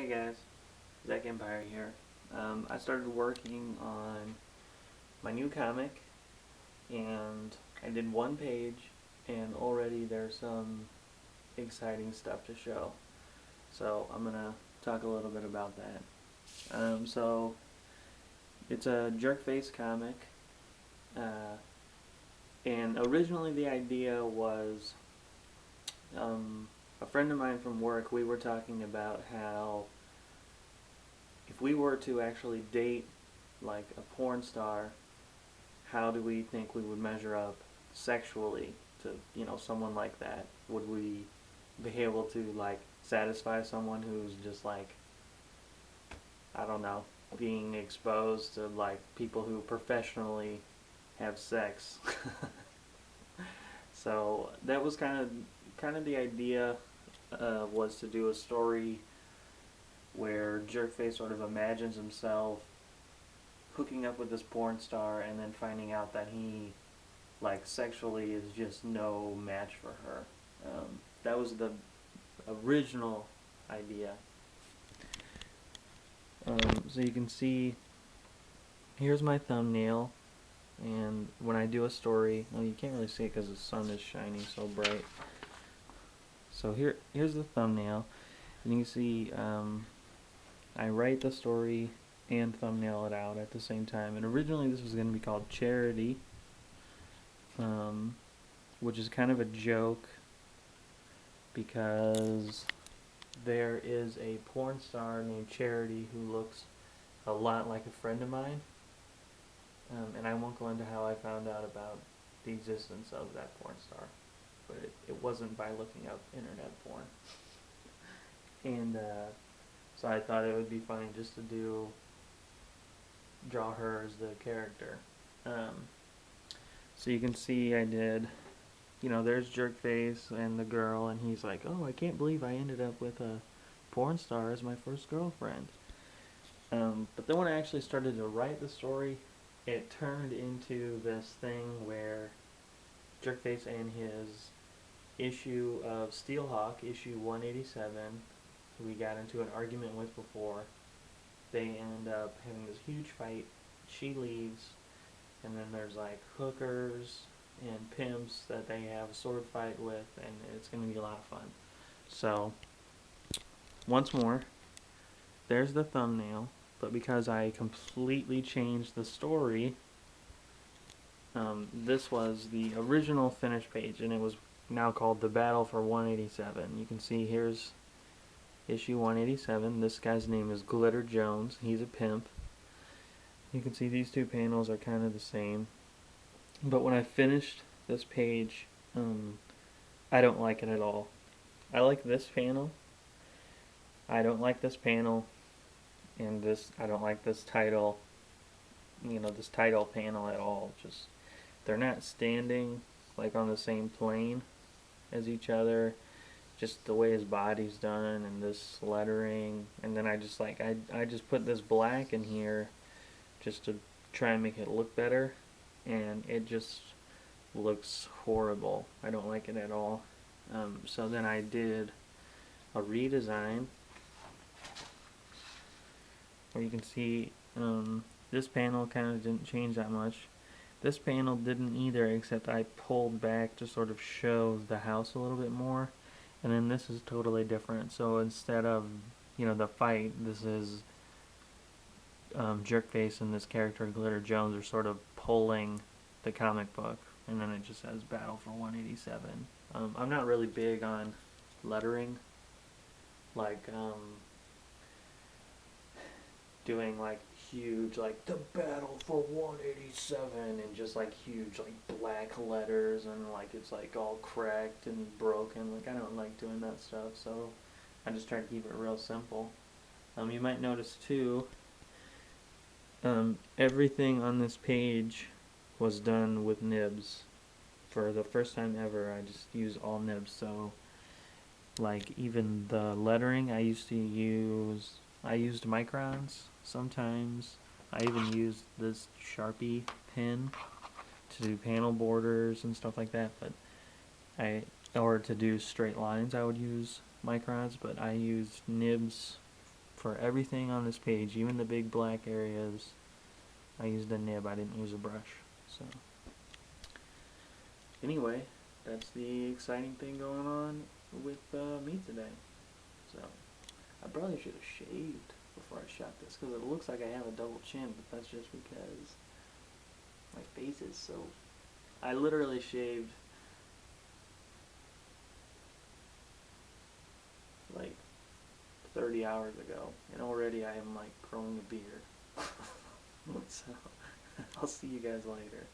Hey guys, Zach Empire here. I started working on my new comic and I did one page and already there's some exciting stuff to show. So I'm gonna talk a little bit about that. So it's a Jerkface comic, uh, and originally the idea was a friend of mine from work. We were talking about how if we were to actually date like a porn star, how do we think we would measure up sexually to, someone like that? Would we be able to like satisfy someone who's just like, I don't know, being exposed to like people who professionally have sex? So that was kind of the idea, was to do a story where Jerkface sort of imagines himself hooking up with this porn star and then finding out that he like sexually is just no match for her. That was the original idea. So you can see here's my thumbnail, and when I do a story, well, you can't really see it because the sun is shining so bright. So here's the thumbnail, and you can see I write the story and thumbnail it out at the same time. And originally this was going to be called Charity, which is kind of a joke because there is a porn star named Charity who looks a lot like a friend of mine. And I won't go into how I found out about the existence of that porn star, but it wasn't by looking up internet porn. And so I thought it would be funny just to draw her as the character. Um, so you can see I did, there's Jerkface and the girl, and he's like, oh, I can't believe I ended up with a porn star as my first girlfriend. But then when I actually started to write the story, it turned into this thing where Jerkface and his issue of Steelhawk, issue 187, who we got into an argument with before, they end up having this huge fight. She leaves, and then there's like hookers and pimps that they have a sword fight with, and it's going to be a lot of fun. So, once more, there's the thumbnail, but because I completely changed the story, this was the original finished page, and it was now called The Battle for 187. You can see here's issue 187. This guy's name is Glitter Jones. He's a pimp. You can see these two panels are kind of the same. But when I finished this page, I don't like it at all. I like this panel. I don't like this panel. And I don't like this title, this title panel at all. Just, they're not standing like on the same plane as each other. Just the way his body's done and this lettering. And then I just put this black in here just to try and make it look better. And it just looks horrible. I don't like it at all. So then I did a redesign where you can see this panel kind of didn't change that much. This panel didn't either, except I pulled back to sort of show the house a little bit more. And then this is totally different. So instead of, the fight, this is Jerkface and this character Glitter Jones are sort of pulling the comic book. And then it just says Battle for 187. I'm not really big on lettering, like doing like huge, like the Battle for 187, and just like huge like black letters, and like it's like all cracked and broken. Like I don't like doing that stuff, so I just try to keep it real simple. You might notice too, everything on this page was done with nibs. For the first time ever, I just use all nibs. So like even the lettering, I used microns sometimes. I even used this Sharpie pen to do panel borders and stuff like that, but or to do straight lines I would use microns, but I used nibs for everything on this page, even the big black areas. I used a nib, I didn't use a brush. So anyway, that's the exciting thing going on with me today. So I probably should have shaved before I shot this, because it looks like I have a double chin, but that's just because my face is so... I literally shaved like 30 hours ago, and already I am like growing a beard. So I'll see you guys later.